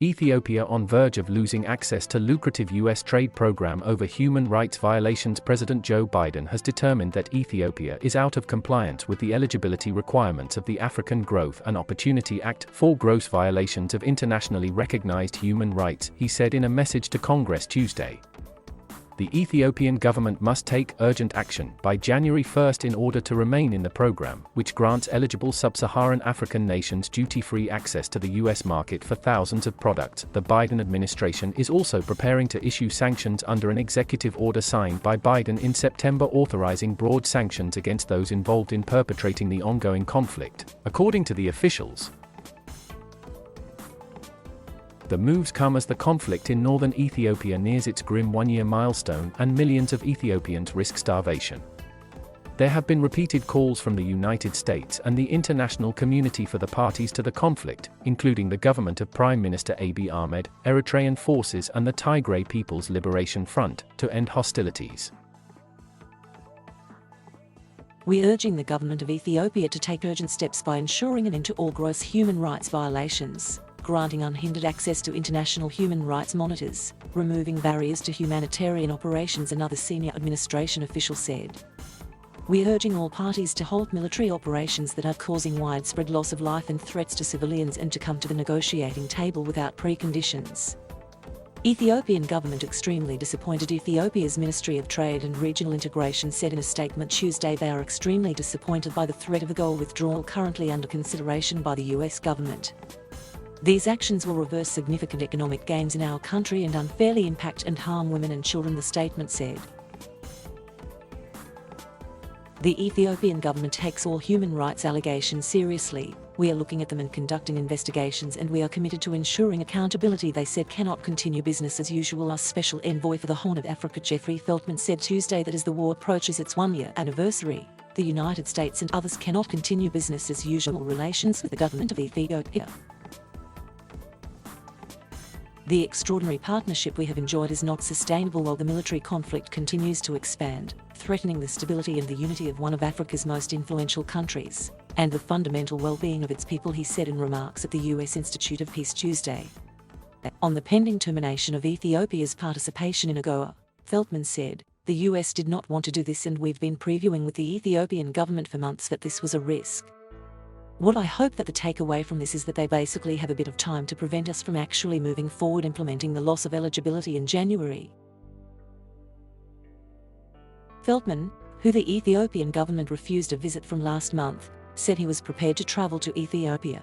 Ethiopia on verge of losing access to lucrative U.S. trade program over human rights violations. President Joe Biden has determined that Ethiopia is out of compliance with the eligibility requirements of the African Growth and Opportunity Act for gross violations of internationally recognized human rights, he said in a message to Congress Tuesday. The Ethiopian government must take urgent action by January 1 in order to remain in the program, which grants eligible sub-Saharan African nations duty-free access to the U.S. market for thousands of products. The Biden administration is also preparing to issue sanctions under an executive order signed by Biden in September authorizing broad sanctions against those involved in perpetrating the ongoing conflict, according to the officials. The moves come as the conflict in northern Ethiopia nears its grim one-year milestone and millions of Ethiopians risk starvation. There have been repeated calls from the United States and the international community for the parties to the conflict, including the government of Prime Minister Abiy Ahmed, Eritrean forces and the Tigray People's Liberation Front, to end hostilities. We're urging the government of Ethiopia to take urgent steps by ensuring an end to all gross human rights violations, granting unhindered access to international human rights monitors, removing barriers to humanitarian operations, another senior administration official said. We're urging all parties to halt military operations that are causing widespread loss of life and threats to civilians and to come to the negotiating table without preconditions. Ethiopian government extremely disappointed. Ethiopia's Ministry of Trade and Regional Integration said in a statement Tuesday they are extremely disappointed by the threat of a goal withdrawal currently under consideration by the US government. These actions will reverse significant economic gains in our country and unfairly impact and harm women and children, the statement said. The Ethiopian government takes all human rights allegations seriously. We are looking at them and conducting investigations, and we are committed to ensuring accountability, they said. Cannot continue business as usual. Our special envoy for the Horn of Africa Jeffrey Feltman said Tuesday that as the war approaches its one-year anniversary, the United States and others cannot continue business as usual relations with the government of Ethiopia. The extraordinary partnership we have enjoyed is not sustainable while the military conflict continues to expand, threatening the stability and the unity of one of Africa's most influential countries, and the fundamental well-being of its people, he said in remarks at the U.S. Institute of Peace Tuesday. On the pending termination of Ethiopia's participation in AGOA, Feltman said, the U.S. did not want to do this, and we've been previewing with the Ethiopian government for months that this was a risk. What I hope that the takeaway from this is that they basically have a bit of time to prevent us from actually moving forward implementing the loss of eligibility in January. Feltman, who the Ethiopian government refused a visit from last month, said he was prepared to travel to Ethiopia.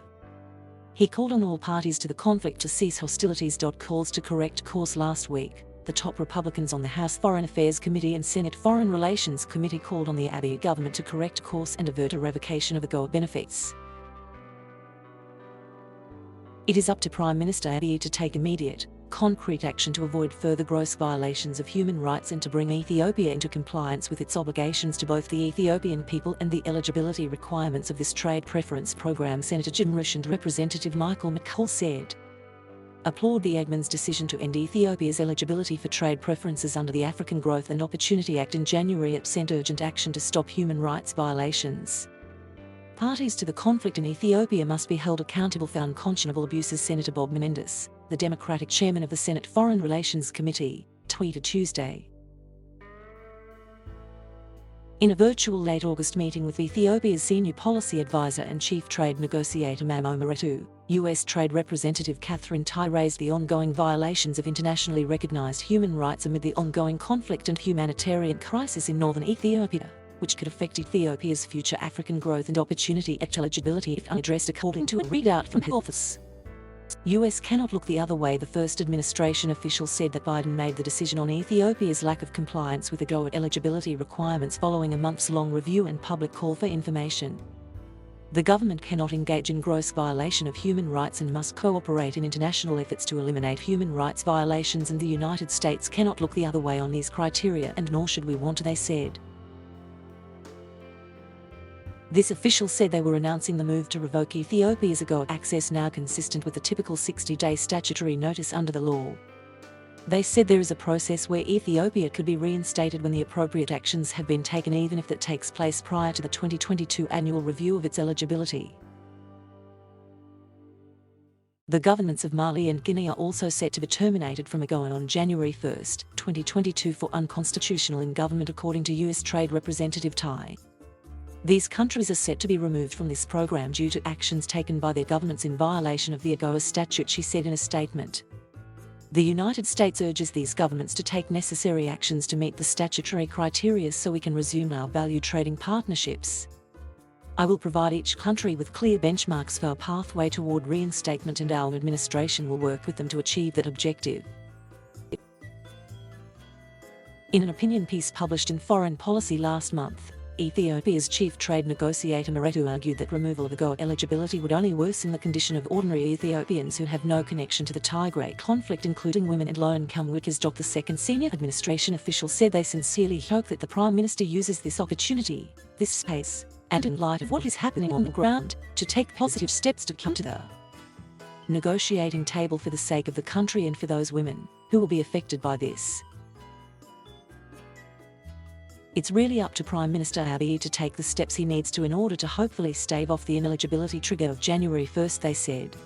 He called on all parties to the conflict to cease hostilities. Calls to correct course. Last week, the top Republicans on the House Foreign Affairs Committee and Senate Foreign Relations Committee called on the Abiy government to correct course and avert a revocation of AGOA benefits. It is up to Prime Minister Abiy to take immediate, concrete action to avoid further gross violations of human rights and to bring Ethiopia into compliance with its obligations to both the Ethiopian people and the eligibility requirements of this trade preference program, Senator Jim Risch and Representative Michael McCall said. Applaud the Eggman's decision to end Ethiopia's eligibility for trade preferences under the African Growth and Opportunity Act in January. It sent urgent action to stop human rights violations. Parties to the conflict in Ethiopia must be held accountable for unconscionable abuses, Senator Bob Menendez, the Democratic chairman of the Senate Foreign Relations Committee, tweeted Tuesday. In a virtual late August meeting with Ethiopia's senior policy advisor and chief trade negotiator Mamo Moretu, U.S. Trade Representative Catherine Tai raised the ongoing violations of internationally recognized human rights amid the ongoing conflict and humanitarian crisis in northern Ethiopia, which could affect Ethiopia's future African Growth and Opportunity Act eligibility if unaddressed, according to a readout from her office. U.S. cannot look the other way. The first administration official said that Biden made the decision on Ethiopia's lack of compliance with AGOA eligibility requirements following a months-long review and public call for information. The government cannot engage in gross violation of human rights and must cooperate in international efforts to eliminate human rights violations, and the United States cannot look the other way on these criteria, and nor should we want to, they said. This official said they were announcing the move to revoke Ethiopia's AGOA access, now consistent with the typical 60-day statutory notice under the law. They said there is a process where Ethiopia could be reinstated when the appropriate actions have been taken, even if that takes place prior to the 2022 annual review of its eligibility. The governments of Mali and Guinea are also set to be terminated from AGOA on January 1, 2022 for unconstitutional in government, according to US Trade Representative Tai. These countries are set to be removed from this program due to actions taken by their governments in violation of the AGOA statute, she said in a statement. The United States urges these governments to take necessary actions to meet the statutory criteria so we can resume our value trading partnerships. I will provide each country with clear benchmarks for a pathway toward reinstatement, and our administration will work with them to achieve that objective. In an opinion piece published in Foreign Policy last month, Ethiopia's chief trade negotiator Meretu argued that removal of AGOA eligibility would only worsen the condition of ordinary Ethiopians who have no connection to the Tigray conflict, including women and low-income workers. The second senior administration official said they sincerely hope that the Prime Minister uses this opportunity, this space, and in light of what is happening on the ground, to take positive steps to come to the negotiating table for the sake of the country and for those women who will be affected by this. It's really up to Prime Minister Abiy to take the steps he needs to in order to hopefully stave off the ineligibility trigger of January 1, they said.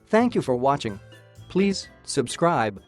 Thank you for watching. Please subscribe.